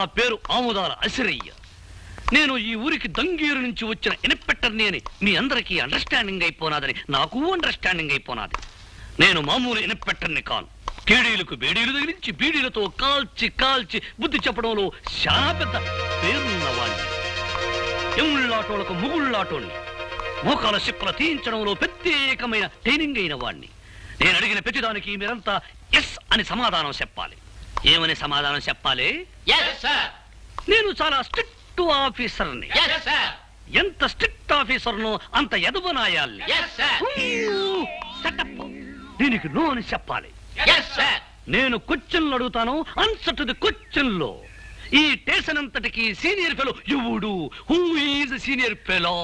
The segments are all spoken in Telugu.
నా పేరు ఆముదాల అసిరయ్య. నేను ఈ ఊరికి దంగేరు నుంచి వచ్చిన ఇన్స్పెక్టర్ని అని మీ అందరికీ అండర్స్టాండింగ్ అయిపోనాదని నాకు అండర్స్టాండింగ్ అయిపోనాది. నేను మామూలు ఇన్స్పెక్టర్ని కాను. కేడీలకు బేడీలు తగిలించి బీడీలతో కాల్చి కాల్చి బుద్ధి చెప్పడంలో చాలా పెద్ద పేరున్నవాణ్ణి. ఎముళ్ళాటోళ్లకు ముగుళ్ళాటోణ్ణి. మోకాల సిప్పల తీయించడంలో ప్రత్యేకమైన ట్రైనింగ్ అయిన వాణ్ణి. నేను అడిగిన ప్రతిదానికి మీరంతా ఎస్ అని సమాధానం చెప్పాలి. ఏమని సమాధానం చెప్పాలి? నేను చాలా స్ట్రిక్ట్ ఆఫీసర్ని. ఎంత స్ట్రిక్ట్ ఆఫీసర్ను అంత ఎదవనాయాల్ని. దీనికి నో అని చెప్పాలి. నేను క్వశ్చన్లు అడుగుతాను, ఆన్సర్ టు ది క్వశ్చన్లో. ఈ స్టేషన్ అంతటికి సీనియర్ ఫెలో ఎవడు? Who is senior fellow?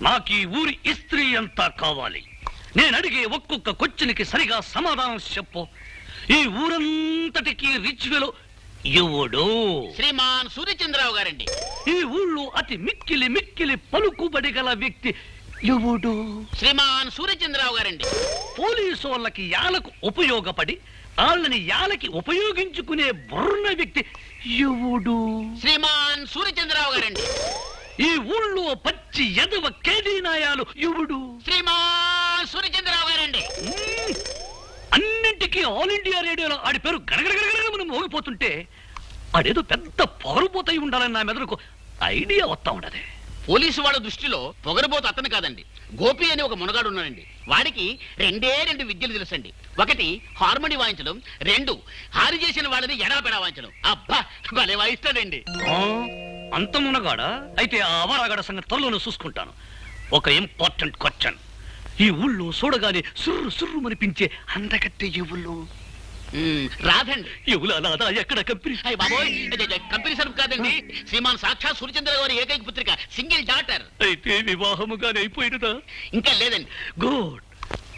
నాకు ఈ ఊరి ఇస్త్రీ అంతా కావాలి. నేను అడిగే ఒక్కొక్క క్వశ్చన్కి సరిగా సమాధానం చెప్పు. ఈ ఊరంతటికి రిచ్ ఫెలో ఎవడు? శ్రీమాన్ సూర్యచంద్రరావు గారండి. ఈ ఊళ్ళో అతి మిక్కిలి మిక్కిలి పలుకుబడి గల వ్యక్తి ఎవడు? శ్రీమాన్ సూర్యచంద్రరావు గారండి. పోలీసు వాళ్ళకి యాలకు ఉపయోగపడి వాళ్ళని యాలకి ఉపయోగించుకునే బుర్ర వ్యక్తి ఎవడు? శ్రీమాన్ సూర్యచంద్రరావు గారండి. ఈ ఊళ్ళో పచ్చి ఎదవ కేదీనాయాలు ఎవడు? శ్రీమాన్ సూర్యచంద్రరావు గారండి. అన్నింటికీ ఆల్ ఇండియా రేడియోలో ఆడి పేరు గడగడగడగడ మోగిపోతుంటే ఆడేదో పెద్ద పొగరుపోతాయి ఉండాలని నా మెదడుకు ఐడియా వస్తా ఉండదు. పోలీసు వాళ్ళ దృష్టిలో పొగరబోతు అతను కాదండి, గోపి అని ఒక మునగాడు ఉన్నాడండి. వాడికి రెండు విద్యలు తెలుసండి. ఒకటి హార్మోని వాయించడం, రెండు హారి చేసిన వాళ్ళని ఎడపెడా వాయించడం. అబ్బా భలే వాయిస్తాడండి. అంత మునగాడా? అయితే ఆ అవరాగడ సంగతి త్వరలోనే చూసుకుంటాను. ఒక ఇంపార్టెంట్ క్వశ్చన్. ఈ ఊళ్ళో చూడగానే సుర్రు సుర్రు మనిపించే అందగట్టె ఎవరు? రాదండి. ఎవలాదా? ఎక్కడ కంపెనీ? బాబోయ్, కంపెనీ సరుకు కాదండి. శ్రీమాన్ సాక్షాత్ సూర్యచంద్ర గారి ఏకైక పుత్రిక, సింగిల్ డాటర్. అయితే వివాహముగానే అయిపోయినదా? ఇంకా లేదండి. గుడ్.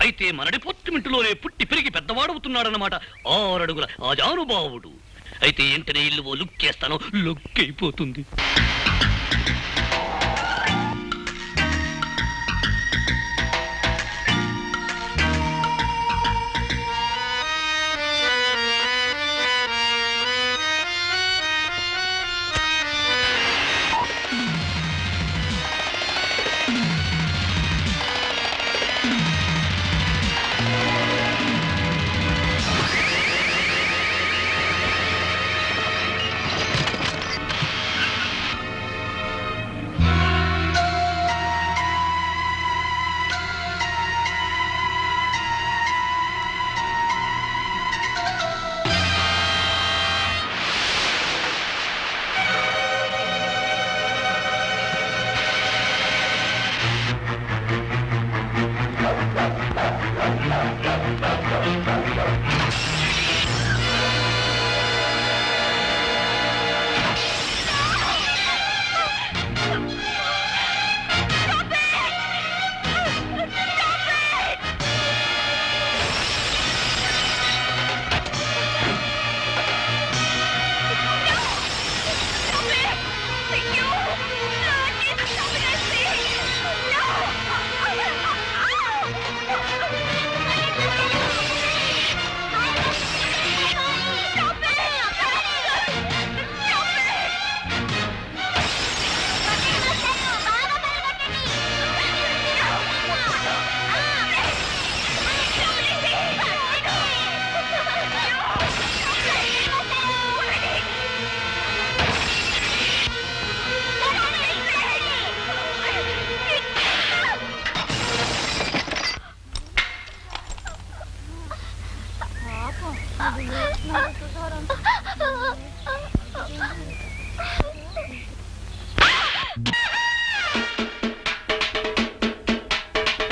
అయితే మన డిపార్ట్మెంట్ లోనే పుట్టి పెరిగి పెద్దవాడవుతున్నాడన్నమాట. 6 అడుగుల ఆజానుభావుడు. అయితే వెంటనే ఇల్లు లుక్ చేస్తాను. లుక్ అయిపోతుంది.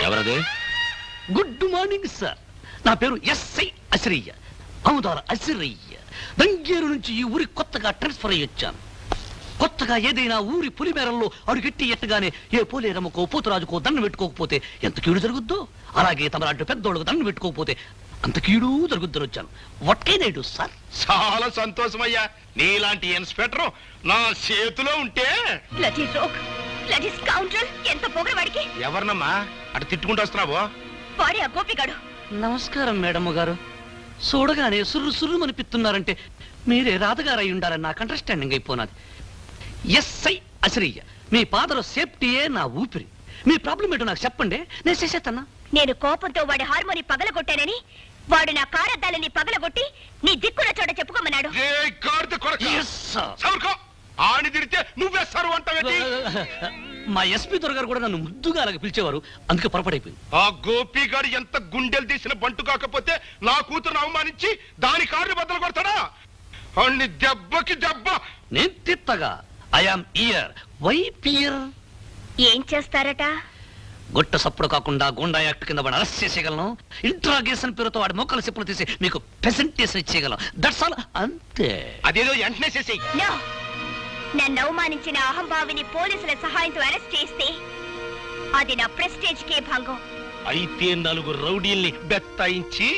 ఎవరది? Good morning sir. నా పేరు ఎస్ఐ అసిరయ్య, ఆముదాల అసిరయ్య. దంగేరు నుంచి ఈ ఊరికి కొత్తగా ట్రాన్స్ఫర్ అయ్యి వచ్చాను. కొత్తగా ఏదైనా ఊరి పులిమేరల్లో అడుగెట్టి ఎట్టగానే ఏ పోలేరమ్మకో పోతురాజుకో దండం పెట్టుకోకపోతే ఎంత కీడు జరుగుద్దో, అలాగే తమలాంటి పెద్దోళ్ళకు దండం పెట్టుకోకపోతే అంత కీడు జరుగుద్దని వచ్చాను. What can I do sir? చాలా సంతోషమయ్యా, నీలాంటి ఇన్స్పెక్టర్ నా చేతిలో ఉంటే. ఎంత పొగరవాడికి! ఎవరినమ్మా అటు తిట్టుకుంటూ వస్తున్నావు? వాడే ఆ గోపిగాడు. నమస్కారం మేడమ్ గారు. చూడగానే సుర్రు అనిపిస్తున్నారంటే మీరే రాధగారు అయి ఉండాలని నాకు అండర్స్టాండింగ్ అయిపోనాది. ఎస్ఐ అసిరయ్య, మీ ఫాదర్ సేఫ్టీయే నా ఊపిరి. మీ ప్రాబ్లం ఏంటో నాకు చెప్పండి, నేను చేసేస్తానా. నేను కోపంతో వాడి హార్మోని పగలగొట్టానని వాడు నా కారద్దాలని పగలగొట్టి నీ దిక్కున చోట చెప్పుకోమన్నాడు. ఆని తిడితే నువ్వే సర్వ అంటావేంటి? మా ఎస్పీ దొరగారు కూడా నన్ను ముద్దుగా అలాగే పిలిచేవారు, అందుకే పొరపడైపోయింది. ఆ గోపిగాడు ఎంత గుండెలు తీసిన బంటు కాకపోతే నా కూతురు అవమానించి దాని కారుని బద్దలు కొడతాడా? అన్ని దెబ్బకి దెబ్బ నేను తిత్తగా. ఐఆమ్ ఇయర్. వై పియర్? ఏం చేస్తారట? గొట్ట సప్పుడు కాకుండా గుండా యాక్ట్ కింద వాడు అరెస్ట్ చేసేయగలను. ఇంట్రాగేషన్ పేరుతో వాడి మొక్కల చెప్పులు తీసి మీకు ప్రెజెంటేషన్ ఇచ్చేయగలం. దట్స్ ఆల్, అంతే. అదేదో వెంటనే చేసేయి. నో, నన్ను అవమానించిన అహంభావిని పోలీసుల సహాయంతో అరెస్ట్ చేస్తే అది నా ప్రెస్టేజ్ కే భంగం. అయితే 4 రౌడీల్ని బెత్తాయించి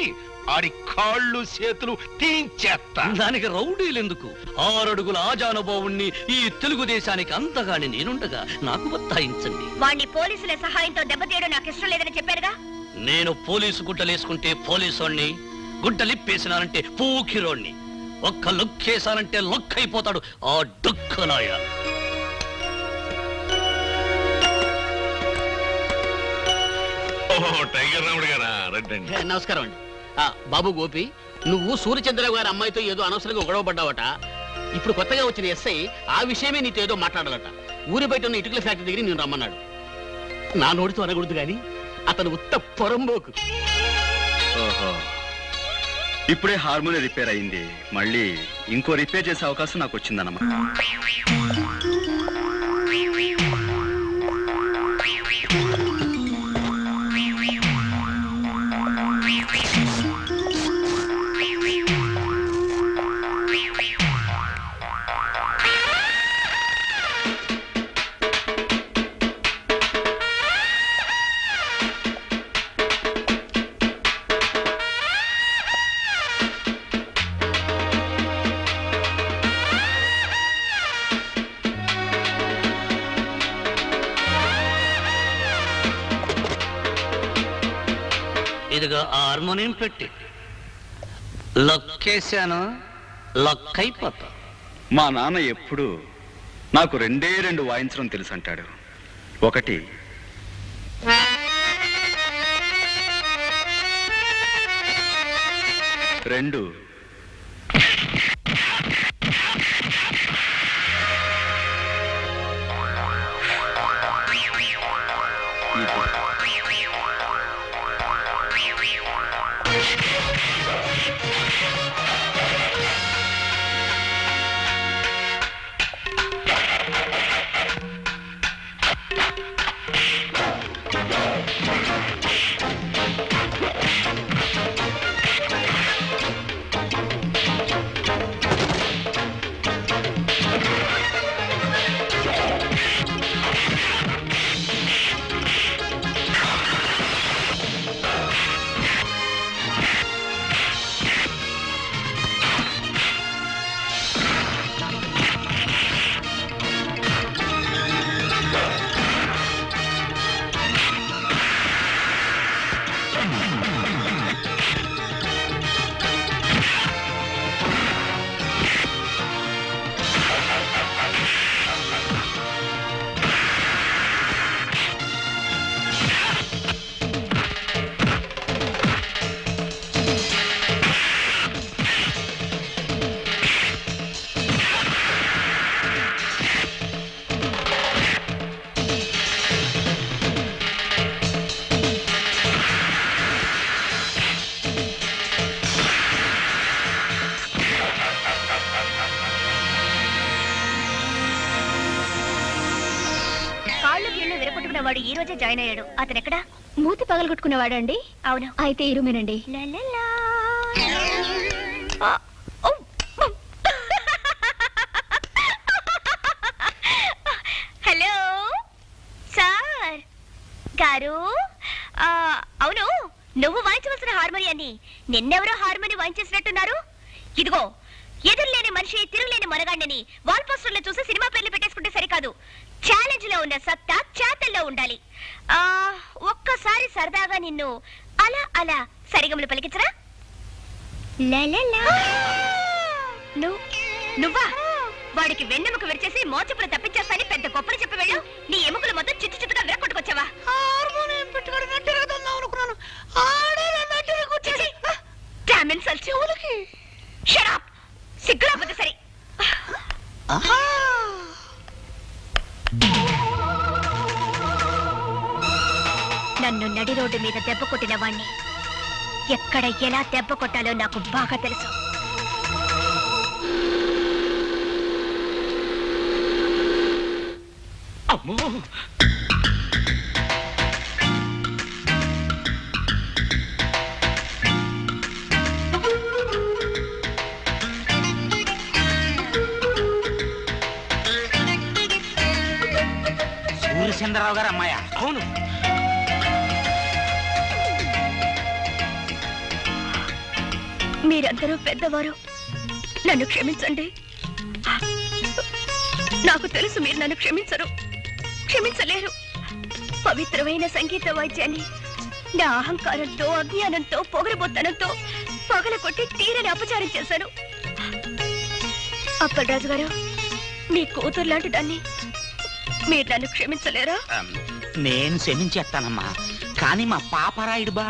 ఆడి కాళ్ళు చేతులు తీయించేస్తా. దానికి రౌడీలు ఎందుకు? 6 అడుగుల ఆజానుభావుణ్ణి ఈ తెలుగుదేశానికి అంతగాని నేనుండగా నాకు బత్తాయించండి. వాణ్ణి పోలీసుల సహాయంతో దెబ్బతీయడం నాకు ఇష్టం లేదని చెప్పారుగా. నేను పోలీసు గుడ్డలేసుకుంటే పోలీసోణ్ణి, గుడ్డలిప్పేసినానంటే పూకిరోణ్ణి. ఒక్క లొక్కేసానంటే లొక్కైపోతాడు ఆ డుక్కనాయ. టైగర్ రాముడు గారా? నమస్కారం అండి. బాబు గోపి, నువ్వు సూర్యచంద్రరావు గారి అమ్మాయితో ఏదో అనవసరంగా గొడవ పడ్డావట. ఇప్పుడు కొత్తగా వచ్చిన ఎస్ఐ ఆ విషయమే నీతో ఏదో మాట్లాడాలట. ఊరి బయట ఉన్న ఇటుకల ఫ్యాక్టరీ దగ్గర నేను రమ్మన్నాడు. నా నోటితో అనకూడదు గాని అతను ఉత్త పొరంబోకు. ఇప్పుడే హార్మోని రిపేర్ అయింది, మళ్ళీ ఇంకో రిపేర్ చేసే అవకాశం నాకు వచ్చిందన్నమాట. ఇదిగో హార్మోనియం పెట్టి లొక్కేశాను, లొక్కైపోతా. మా నాన్న ఎప్పుడు నాకు 2 వాయించడం తెలుసు అంటాడు. ఒకటి రెండు వాడు ఈ రోజే జాయిన్ అయ్యాడు. అతను ఎక్కడ? మూతి పగలగొట్టుకునేవాడు అండి. అవును. అయితే ఈ రూమేనండి. హలో సార్ గారు, అవును, నువ్వు వాయించవలసిన హార్మోనియాన్ని నిన్నెవరో హార్మోని వాయించేసినట్టున్నారు. ఇదిగో, ఎదురులేని మనిషి తిరుగులేని మనగాండని వాల్ పోస్టర్లో చూసి సినిమా పేర్లు పెట్టేసుకుంటే సరికాదు. ఛాలెంజ్ లో ఉన్న సత్తా చేతల్లో ఉండాలి. ఒక్కసారి సరదాగా నిన్ను అలా అలా సరిగమలు పలికించరా? నువ్వా వాడికి వెన్నెముక విరిచేసి మోచపులు తప్పించేస్తాని పెద్ద గొప్పలు చెప్పి వెళ్ళు. నీ ఎముకలు మొత్తం చిత్తు చిత్తుగా విరక్కొట్టుకొచ్చావా? సిగ్గురాకపోతే సరే. నన్ను నడి రోడ్డు మీద దెబ్బ కొట్టిన వాణ్ణి ఎక్కడ ఎలా దెబ్బ కొట్టాలో నాకు బాగా తెలుసు. అమ్మో, సూర్యచంద్రరావు గారు అమ్మాయా? అవును. మీరందరూ పెద్దవారు, నన్ను క్షమించండి. నాకు తెలుసు మీరు నన్ను క్షమించలేరు. పవిత్రమైన సంగీత వాద్యాన్ని నా అహంకారంతో, అజ్ఞానంతో, పొగరబోత్తనంతో పగలకొట్టి తీరని అపచారం చేశాను. అప్పలరాజు గారు, మీ కూతురు లాంటి దాన్ని మీరు నన్ను క్షమించలేరా? నేను క్షమించేస్తానమ్మా, కానీ మా పాపరాయుడు బా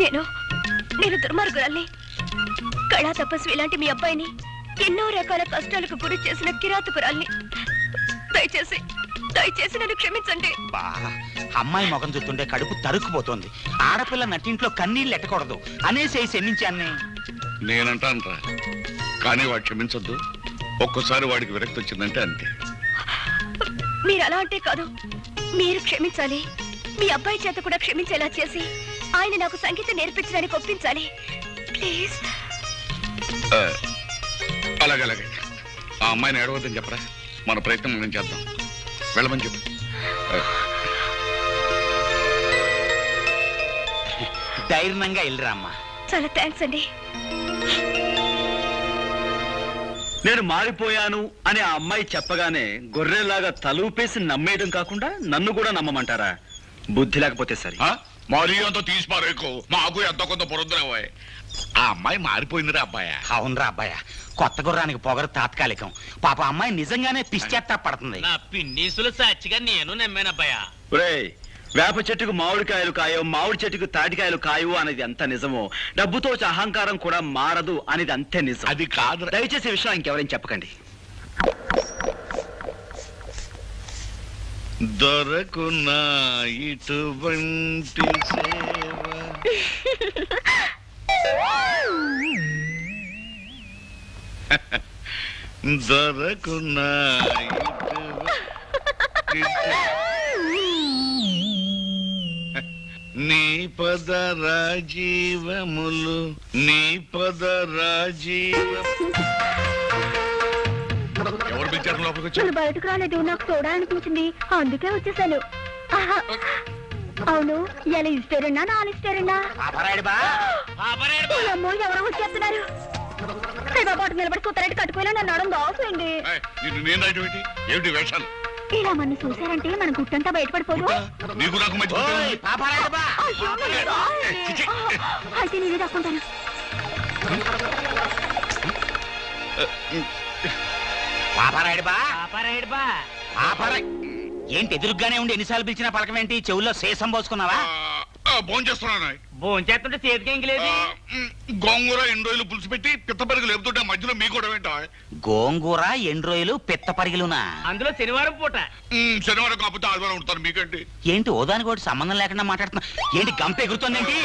నేను దుర్మార్గురాల్ని. కళా తపస్వి లాంటి మీ అబ్బాయిని ఎన్నో రకాల కష్టాలకు గురి చేసిన కిరాతకురాల్ని. దయచేసి నన్ను క్షమించండి. బా, అమ్మాయి ముఖం చూస్తుంటే కడుపు తరుక్కుపోతోంది. ఆడపిల్ల నట్టింట్లో కన్నీళ్ళు ఎట్టకూడదు అనేసి క్షమించాన్ని. నేనంటానరా, కానీ వాడు క్షమించొద్దు. ఒక్కోసారి వాడికి విరక్తి వచ్చిందంటే అంతే. మీరు అలా అంటే కాదు, మీరు క్షమించాలి. మీ అబ్బాయి చేత కూడా క్షమించేలా చేసి ఆయన నాకు సంగీతం నేర్పించడానికి ఒప్పించాలి. ప్లీజ్. అలాగే ఆ అమ్మాయిని ఏడవద్దని చెప్పరా. మన ప్రయత్నం మనం చేద్దాం. వెళ్ళమని చెప్పు. ధైర్యంగా వెళ్ళరా అమ్మా. చాలా థ్యాంక్స్ అండి. నేను మారిపోయాను అని ఆ అమ్మాయి చెప్పగానే గొర్రెలాగా తలూపేసి నమ్మేయడం కాకుండా నన్ను కూడా నమ్మమంటారా? బుద్ధి లేకపోతే సరే. మరీ అంత తీసిపారేకో, మాకు ఎంత కొంత పొరుద్దురావోయ్. ఆ అమ్మాయి మారిపోయిందిరా అబ్బాయ. అవునరా అబ్బాయ, కొత్త గుర్రానికి పొగరు తాత్కాలికం. పాప అమ్మాయి నిజంగానే పిచ్చెత్తా పడుతుంది. నా పిన్నీసులు సాక్షిగా నేను నమ్మానబ్బాయా. ఒరేయ్, వేప చెట్టుకు మామిడికాయలు కాయవు, మామిడి చెట్టుకు తాటికాయలు కాయవు అనేది ఎంత నిజమో, డబ్బుతో వచ్చే అహంకారం కూడా మారదు అనేది అంతే నిజం. అది కాదు. దయచేసి ఈ విషయం ఇంకెవరైనా చెప్పకండి. దొరకున్నా ఇటువంటి సేవ. దొరకున్నా నీ పద రాజీవములు, నీ పద ఎవరు పిలిచారు లోపలికి వచ్చి? నేను బయటకు రాలేదు, నాకు చూడాలనిపించింది, అందుకే వచ్చేసాను. అవును, ఎలా ఇస్తారన్నా నాలుగు ఇస్తారన్నా? పాపరాయుడు బా, అమ్మో, ఎవరో వచ్చేస్తున్నారు. బాబు నిలబడి కూతారంటే కట్టుకోలే నన్ను అడం దాసండి. నేను ఏమిటి వేషాలు? ఇలా మన చూసారంటే మన గుట్టంతా బయటపడిపోదు. నీకు నాకు మధ్య పాపరాయుడు బా. అయితే నేనే దాక్కుంటాను. పాపరాయుడు బా, పాపరాయుడు ఏంటి ఎదురుగానే ఉండి ఎన్నిసార్లు పిలిచినా పలకమేంటి? చెవుల్లో శేషం పోసుకున్నావా? భోంచేస్తున్నాను. భోంచేస్తుంటే చేతికి ఇంకలేదు. గోంగూర 2 రోజులు పులుసు పెట్టి పిత్తపరిగి లేపుతుంటే మధ్యలో మీ కూడా ఏంటా? గోంగూర 2 రోజులు పిత్త పరిగిలునా? అందులో శనివారం పూట. శనివారం కాకపోతే ఆదివారం ఉంటారు మీకేంటి? ఏంటి ఓదానికి ఒకటి సంబంధం లేకుండా మాట్లాడుతున్నా? ఏంటి గంప ఎగురుతోందేంటి?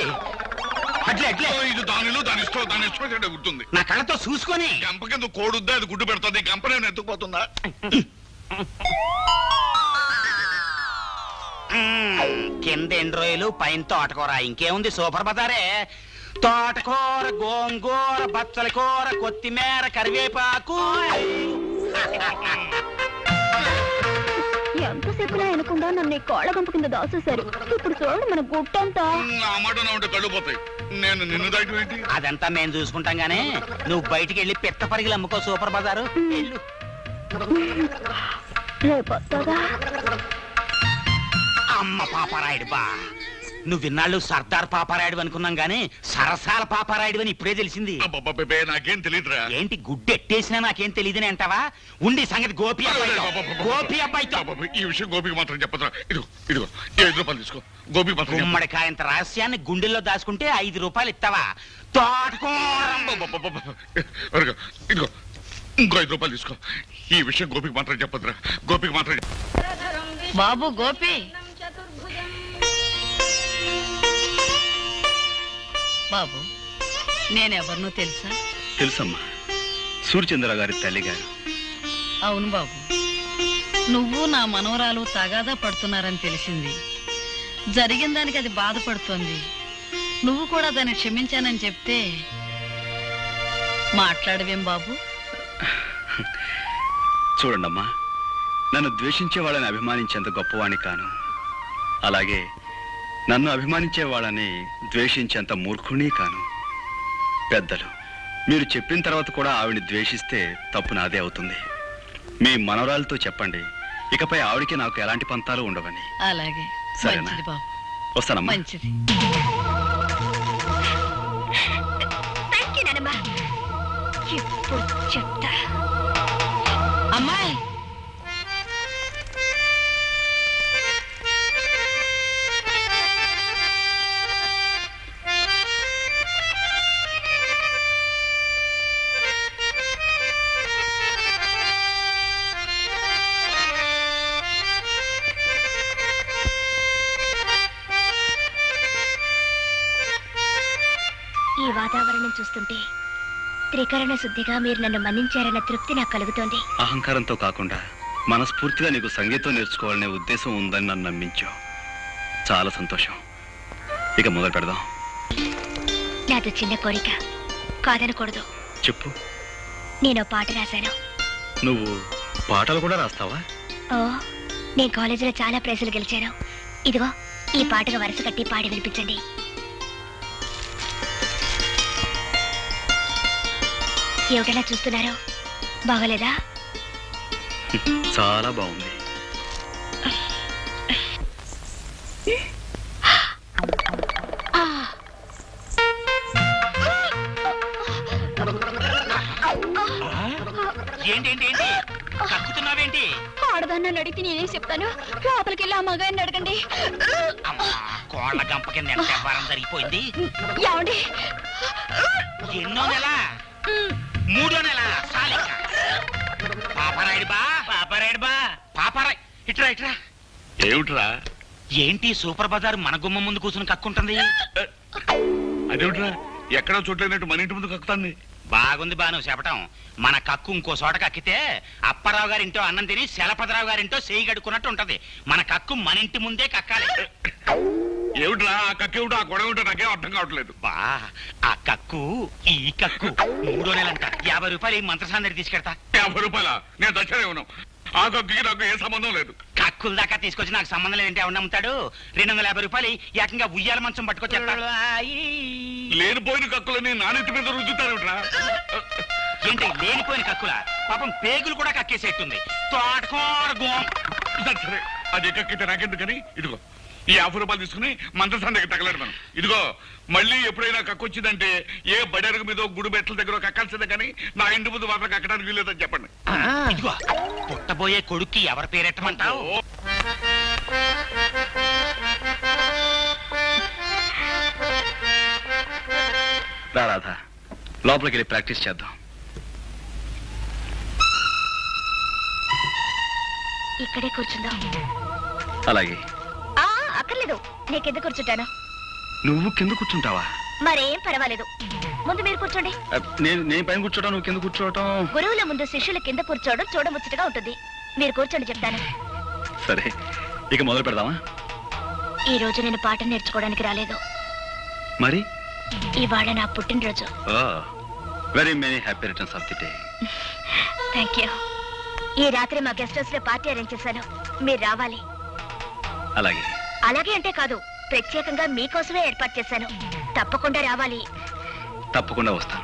అట్లే ఇది దానిలో దాని ఇష్టం గుర్తుంది. నా కళ్ళతో చూసుకొని. గంప కింద కోడుద్దా, అది గుడ్డు పెడుతుంది. గంప నేను ఎత్తుకుపోతుందా? కింద 2 రోజులు, పైన తోటకూర. ఇంకేముంది, సూపర్ బజారే. తోటకూర, గోంగూర, బచ్చల కూర, కొత్తిమీర, కరివేపాకు. ఎంతసేపులా అనకుండా నన్ను కోళ్ళ గంప కింద దాసేశారు. ఇప్పుడు చూడండి మన గుట్టంతా. ఆ మాట నా ఉంటే కళ్ళు పోతాయి. నేను నిన్ను దాటి ఏంటి? అదంతా మేము చూసుకుంటాం గానీ నువ్వు బయటికి వెళ్ళి పిత్త పరిగిలు అమ్ముకో. సూపర్ బజారు వెళ్ళు. రేపు వస్తాగా. అమ్మ పాపరాయుడు బా, నువ్వు విన్నాళ్ళు సర్దార్ పాపారాయుడు అనుకున్నాం గానీ సరసాల పాపారాయుడు అని ఇప్పుడే తెలిసింది. అబ్బబ్బబ్బే, నాకేం తెలియదురా. ఏంటి గుడ్డెట్టేసినా నాకేం తెలియదని అంటావా? ఉండి సంగతి గోపి అబ్బాయితో. గోపి అబ్బాయితో అబ్బబ్బబ్బే, ఈ విషయం గోపికి మాత్రం చెప్పదురా. ఇదిగో 5 రూపాయలు తీసుకో. గోపికి మాత్రం చెప్పు. గుమ్మడికాయంత రహస్యాన్ని గుండెల్లో దాచుకుంటే 5 రూపాయలు ఇస్తావా? తోటకూర. అబ్బబ్బబ్బబ్బ. ఇదిగో ఇంకో 5 రూపాయలు తీసుకో. ఈ విషయం గోపికి మాత్రం చెప్పదురా. గోపికి మాత్రం బాబు గోపి, బాబు నేనెవరినో తెలుసా? తెలుసమ్మా, సూర్యచంద్ర గారి తల్లి గారు. అవును బాబు, నువ్వు నా మనవరాలు తగాదా పడుతున్నారని తెలిసింది. జరిగిన దానికి అది బాధపడుతోంది. నువ్వు కూడా దాన్ని క్షమించానని చెప్తే మాట్లాడవేం బాబు? చూడండమ్మా, నన్ను ద్వేషించే వాళ్ళని అభిమానించేంత గొప్పవాణ్ణి కాను. అలాగే నన్ను అభిమానించే వాళ్ళని ద్వేషించేంత మూర్ఖుని కాను. పెద్దలు మీరు చెప్పిన తర్వాత కూడా ఆవిడ్ని ద్వేషిస్తే తప్పు నాదే అవుతుంది. మీ మనవరాలతో చెప్పండి, ఇకపై ఆవిడికి నాకు ఎలాంటి పంతాలు ఉండవని. అలాగే, సరేనా? మంచిది బాబు, వస్తానమ్మా. మంచిది. థ్యాంక్ యూ నానమ్మ. ఇప్పుడు చెప్తా. అమ్మాయి, ఈ వాతావరణం చూస్తుంటే త్రికరణ శుద్ధిగా మీరు నన్ను మన్నించారన్న తృప్తి నాకు కలుగుతోంది. అహంకారంతో కాకుండా మనస్ఫూర్తిగా నీకు సంగీతం నేర్చుకోవాలనే ఉద్దేశం ఉందని నన్ను నమ్మించావు. చాలా సంతోషం. ఇక మొదలు పెడదాం. నాతో చిన్న కోరిక, కాదనకూడదు. చెప్పు. నేను పాట రాశాను. నువ్వు పాటలు కూడా రాస్తావా? ఓ, నేను కాలేజీలో చాలా ప్రైజులు గెలిచాను. ఇదిగో ఈ పాటగా వరుస కట్టి పాడి వినిపించండి. ఏమిటలా చూస్తున్నారు? బాగోలేదా? చాలా బాగుంది. ఏంటి కక్కుతున్నావేంటి? ఆడదాన్ని అడిగితే నేనేం చెప్తాను? లోపలికి వెళ్ళి ఆ మగాయన్ని అడగండి. అమ్మా, కోళ్ల గంప కింద ఎంత వ్యవహారం జరిగిపోయింది. ఏమండి? ఎన్నో నెల? 3వ నెల. సాలిక పాపరాయుడు బా, పాపరాయుడు బా, పాపరాయ్. ఇట్రా ఇట్రా. ఏమిట్రా? ఏంటి సూపర్ బజార్ మన గుమ్మ ముందు కూర్చుని కక్కుంటుంది? అదేమిట్రా? ఎక్కడో చూడలేనట్టు మన ఇంటి ముందు కక్కుతాంది. బాగుంది బా నువ్వు చెప్పటం. మన కక్కు ఇంకో చోట కక్కితే అప్పారావు గారింటో అన్నం తిని శలపతిరావు గారింటో చేయి గడుకున్నట్టు ఉంటది. మన కక్కు మన ఇంటి ముందే కక్కాలి. ఏమిట్రా? ఆ కక్కేమిటో ఆ గొడవ ఏమిటో నాకేం అర్థం కావట్లేదు. బా, ఆ కక్కు ఈ కక్కు 3వ నెలంట. 50 రూపాయలు ఈ మంత్రసాందరి తీసుకెడతా. 50 రూపాయలా? నేను దచ్చనే ఉన్నాం. ఆ కక్కుకి నాకు ఏ సంబంధం లేదు. కక్కుల దాకా తీసుకొచ్చి నాకు సంబంధం లేదంటే ఎవరు నమ్ముతాడు? 250 రూపాయలు ఏకంగా ఉయ్యాల మంచం పట్టుకొచ్చేస్తా. లేనిపోయిన కక్కులని నానెత్తి మీద రుద్దుతారేమిట్రా? ఏంటి లేనిపోయిన కక్కుల? పాపం పేగులు కూడా కక్కేసేట్టుంది. తోటకూర గోం. సరే, అది కక్కితే నాకెందుకని. ఇదిగో ఈ 50 రూపాయలు తీసుకుని మంత్రసాన్ దగ్గర తగలాడు మనం. ఇదిగో మళ్ళీ ఎప్పుడైనా కక్కొచ్చిందంటే ఏ బడెరుగు మీద గుడి బెట్ల దగ్గర కక్కాల్సిందే కానీ నా ఇంటి ముందు మాత్రం కక్కడానికి వీలేదని చెప్పండి. ఇదిగో పుట్టబోయే కొడుక్కి ఎవరి పేరెట్టమంటావు? రాధా, లోపలికి వెళ్ళి ప్రాక్టీస్ చేద్దాం. ఇక్కడే కూర్చుందాం. అలాగే. అక్కర్లేదు, నేను కింద కూర్చుంటాను. నువ్వు కింద కూర్చుంటావా? మరేం పర్వాలేదు. ముందు మీరు కూర్చోండి. నేను పైన కూర్చోవడం, నువ్వు కింద కూర్చోవటం. గురువుల ముందు శిష్యుల కింద కూర్చోవడం చూడముచ్చటగా ఉంటుంది. మీరు కూర్చోండి, చెప్తాను. సరే, ఇక మొదలు పెడదామా? ఈ రోజు నేను పాఠం నేర్చుకోవడానికి రాలేదు. మరి ఇవాళ నా పుట్టినరోజు. Very many happy returns of the day. Thank you. ఈ రాత్రి మా గెస్ట్ హౌస్ లో పార్టీ అరేంజ్ చేశాను. మీరు రావాలి. అలాగే. అలాగే అంటే కాదు, ప్రత్యేకంగా మీకోసమే ఏర్పాటు చేశాను. తప్పకుండా రావాలి. తప్పకుండా వస్తాను.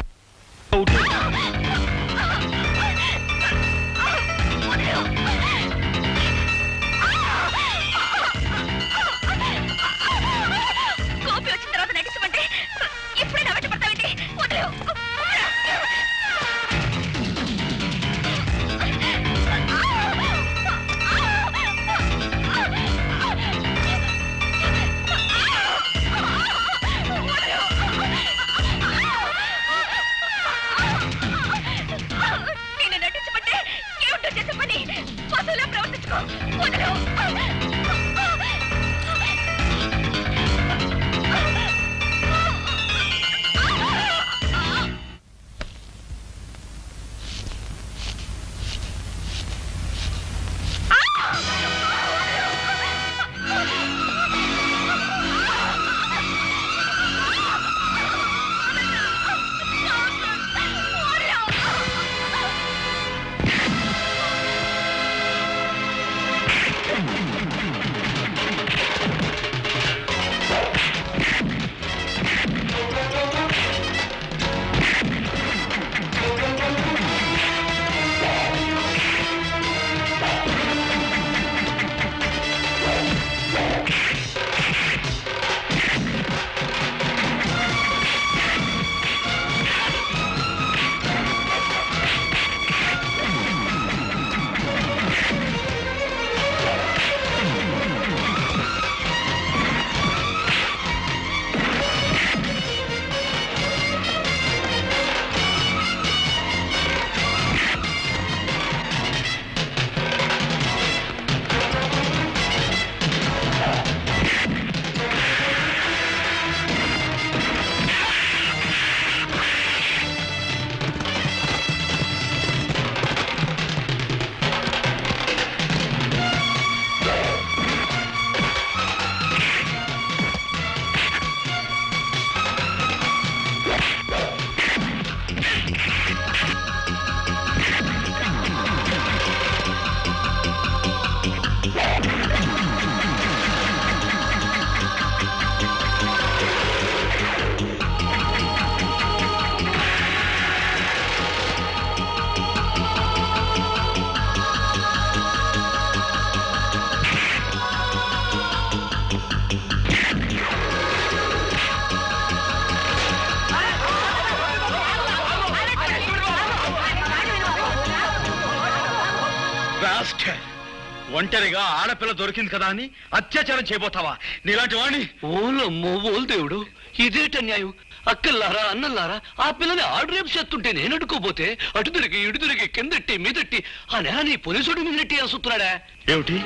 ఒంటరిగా ఆడపిల్ల దొరికింది కదా అని అత్యాచారం చేయబోతావా? నీలాంటి వాణ్ణి ఓలమ్మో ఓలు దేవుడు, ఇదేట న్యాయం? అక్కల్లారా అన్నల్లారా, ఆ పిల్లని ఆడు రేపు చేస్తుంటే నేను అడుకోపోతే అటు తిరిగి ఇటు తిరిగి కిందట్టి మీదట్టి ఆ నేలని పోలీసుడి మీద నెట్టి అసుతున్నాడా? ఏమిటి,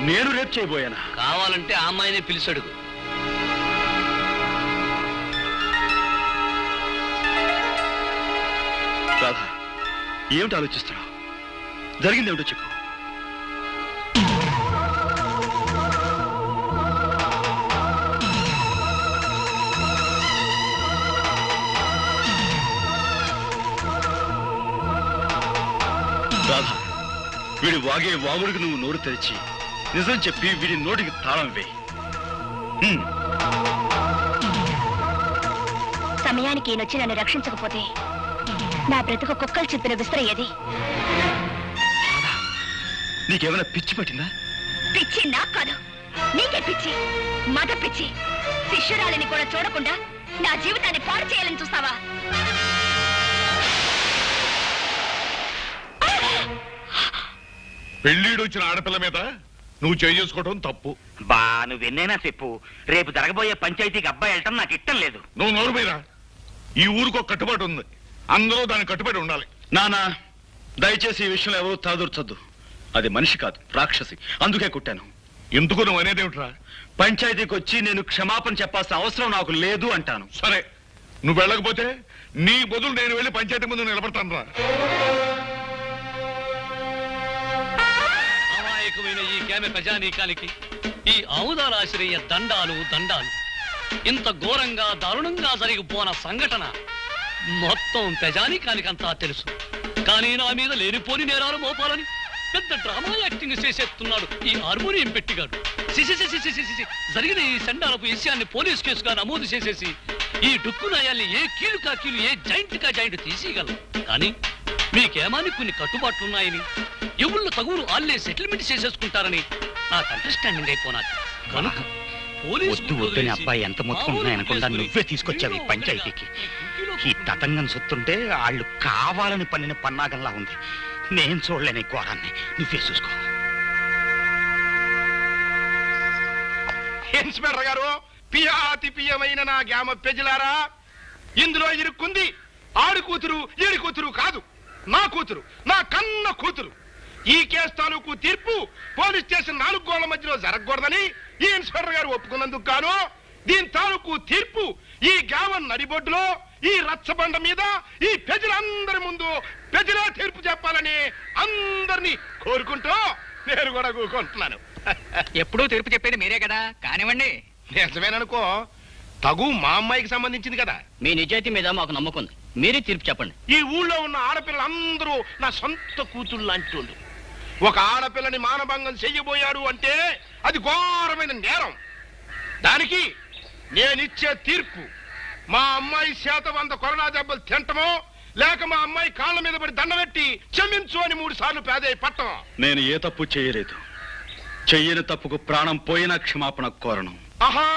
నేను రేపు చేయబోయానా? కావాలంటే ఆ అమ్మాయినే పిలిచాడు. రాధా, ఏమిటి ఆలోచిస్తున్నావు? జరిగిందేమిటో చెప్పు. రాధా, వీడి వాగే వాగుడికి నువ్వు నోరు తెరిచి నిజం చెప్పి వీడి నోటికి తాళం వేయి. సమయానికి ఈయనొచ్చి నన్ను రక్షించకపోతే నా బ్రతుకు కుక్కలు చెప్పిన విస్తరయ్యేది. నీకేమైనా పిచ్చి పట్టిందా? పిచ్చి నాకు కాదు, నీకే పిచ్చి, మద పిచ్చి. శిష్యురాలిని కూడా చూడకుండా నా జీవితాన్ని పాడు చేయాలని చూస్తావా? పెళ్ళిడు వచ్చిన ఆడపిల్ల మీద నువ్వు చేసుకోవడం తప్పు. బా నువ్వెన్నైనా చెప్పు, రేపు జరగబోయే పంచాయతీకి అబ్బాయి వెళ్ళటం నాకు ఇష్టం లేదు. నువ్వు నోరు మీద. ఈ ఊరికి ఒక కట్టుబాటు ఉంది, అందరూ దానికి కట్టుబడి ఉండాలి. నానా, దయచేసి ఈ విషయంలో ఎవరూ తలదూర్చొద్దు. అది మనిషి కాదు, రాక్షసి. అందుకే కుట్టాను. ఎందుకు నువ్వు అనేదేమిట్రా? పంచాయతీకి వచ్చి నేను క్షమాపణ చెప్పాల్సిన అవసరం నాకు లేదు అంటాను. సరే, నువ్వు వెళ్ళకపోతే నీ బదులు నేను వెళ్ళి పంచాయతీ ముందు నిలబడతాను రా. అమాయకమైన ఈ గ్రామ ప్రజానీకానికి ఈ ఆముదారాశ్రయ దండాలు దండాలు. ఇంత ఘోరంగా దారుణంగా జరిగిపోన సంఘటన మొత్తం ప్రజానీకానికంతా తెలుసు. కానీ నా మీద లేనిపోని నేరాలు మోపాలని పెద్ద డ్రామా యాక్టింగ్ చేసేస్తున్నాడు ఈ హార్మోనియం పెట్టిగాడు. జరిగిన ఈ సండాలపు విషయాన్ని పోలీస్ కేసుగా నమోదు చేసేసి ఈ డుక్కు నాయాల్ని ఏ కీలు కా కీలు, ఏ జాయింట్ కా జాయింట్ తీసేయగలం. కానీ మీకేమాని కొన్ని కట్టుబాట్లున్నాయని, ఎవళ్ళు తగులు ఆళ్లే సెటిల్మెంట్ చేసేసుకుంటారని నాకు అండర్స్టాండింగ్ అయిపోనాది. కనుక వద్దు వద్దని అబ్బాయి ఎంత మొత్తం ఉన్నాయనకుండా నువ్వే తీసుకొచ్చావు ఈ పంచాయతీకి. ఈ తతంగం సొత్తుంటే వాళ్ళు కావాలని పన్నిన పన్నాగంలా ఉంది. నేను చూడలేని ఘోరాన్ని, నువ్వే చూసుకో. ఇన్స్పెక్టర్ గారు, పియాతి పియమైన నా గ్రామ ప్రజలారా, ఇందులో ఇరుక్కుంది ఆడి కూతురు ఈడి కూతురు కాదు, నా కూతురు, నా కన్న కూతురు. ఈ కేసు తాలూకు తీర్పు పోలీస్ స్టేషన్ 4 గోళ్ల మధ్యలో జరగకూడదని ఈ ఇన్స్పెక్టర్ గారు ఒప్పుకున్నందుకు గాను దీని తాలూకు తీర్పు ఈ గ్రామం నడిబొడ్డులో ఈ రచ్చబండ మీద ఈ ప్రజలందరి ముందు ప్రజలే తీర్పు చెప్పాలని అందరినీ కోరుకుంటూ నేను కూడా కూకుంటున్నాను. ఎప్పుడూ తీర్పు చెప్పేది మీరే కదా, కానివ్వండి. నిజమేననుకో, తగు మా అమ్మాయికి సంబంధించింది కదా. మీ నిజాయితీ మీద మాకు నమ్మకం ఉంది, మీరే తీర్పు చెప్పండి. ఈ ఊళ్ళో ఉన్న ఆడపిల్లలందరూ నా సొంత కూతుళ్ళు లాంటి వాళ్ళు. ఒక ఆడపిల్లని మానభంగం చెయ్యబోయాడు అంటే అది ఘోరమైన నేరం. దానికి నేనిచ్చే తీర్పు మా అమ్మాయి చేత 100 కొరడా దెబ్బలు తింటమో, లేక మా అమ్మాయి కాళ్ళ మీద పడి దండబెట్టి క్షమించు అని 3 సార్లు పేదయ్య పట్టమో. నేను ఏ తప్పు చేయలేదు. చెయ్యని తప్పుకు ప్రాణం పోయినా క్షమాపణ కోరను. ఆహా,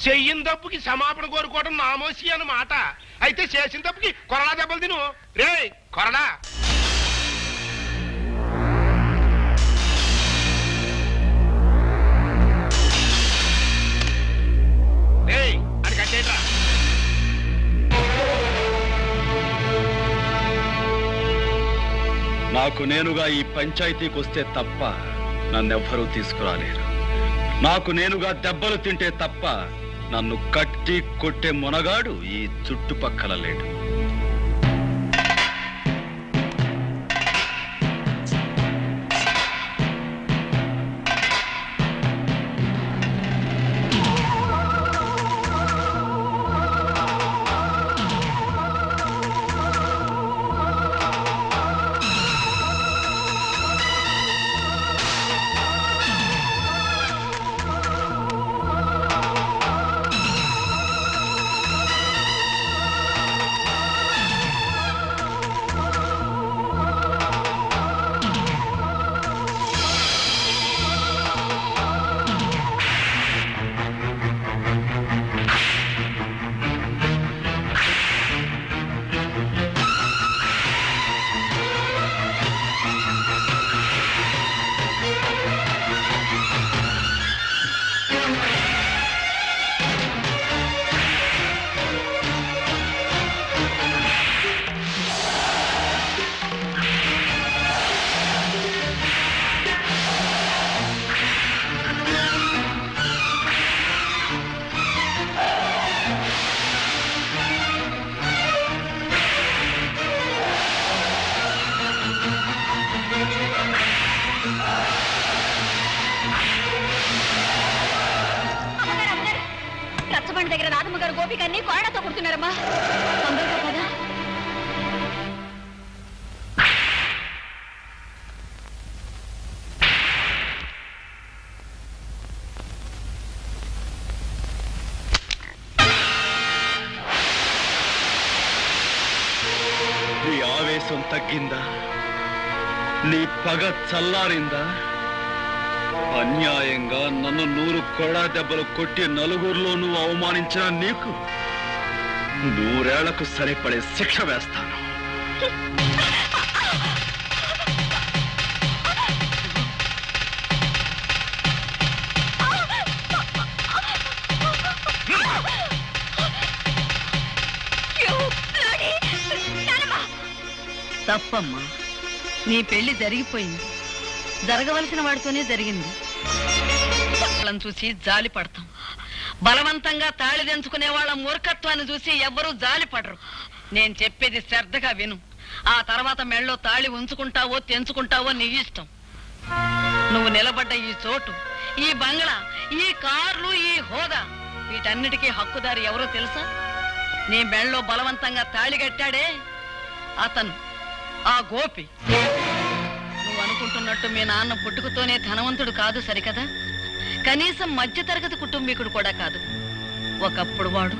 చెయ్యిన తప్పుకి క్షమాపణ కోరుకోవడం నామోసి అన్నమాట. అయితే చేసిన తప్పుకి కొరడా దెబ్బలు తిను. రే కొరడా. అది కట్టేట్రా. నాకు నేనుగా ఈ పంచాయతీకి వస్తే తప్ప నన్నెవ్వరూ తీసుకురాలేరు. నాకు నేనుగా దెబ్బలు తింటే తప్ప నన్ను కట్టి కొట్టే మునగాడు ఈ చుట్టుపక్కల లేడు. గారిని కోడతో కొడుతున్నారమ్మా. తొందరగా కదా. నీ ఆవేశం తగ్గిందా? నీ పగ చల్లారిందా? అన్యాయంగా నన్ను 100 కొడా దెబ్బలు కొట్టి నలుగురిలో నువ్వు అవమానించిన నీకు 100 ఏళ్లకు సరిపడే శిక్ష వేస్తాను. తప్పమ్మా, నీ పెళ్లి జరిగిపోయింది. జరగవలసిన వాడితోనే జరిగింది. వాళ్ళని చూసి జాలి పడతాం. బలవంతంగా తాళి తెంచుకునే వాళ్ళ మూర్ఖత్వాన్ని చూసి ఎవ్వరూ జాలి పడరు. నేను చెప్పేది శ్రద్ధగా విను. ఆ తర్వాత మెళ్ళో తాళి ఉంచుకుంటావో తెంచుకుంటావో నీ ఇష్టం. నువ్వు నిలబడ్డ ఈ చోటు, ఈ బంగ్లా, ఈ కార్లు, ఈ హోదా, వీటన్నిటికీ హక్కుదారి ఎవరో తెలుసా? నీ మెళ్ళో బలవంతంగా తాళి కట్టాడే అతను, ఆ గోపి. నువ్వు అనుకుంటున్నట్టు మీ నాన్న పుట్టుకతోనే ధనవంతుడు కాదు సరికదా? కనీసం మధ్యతరగతి కుటుంబీకుడు కూడా కాదు. ఒకప్పుడు వాడు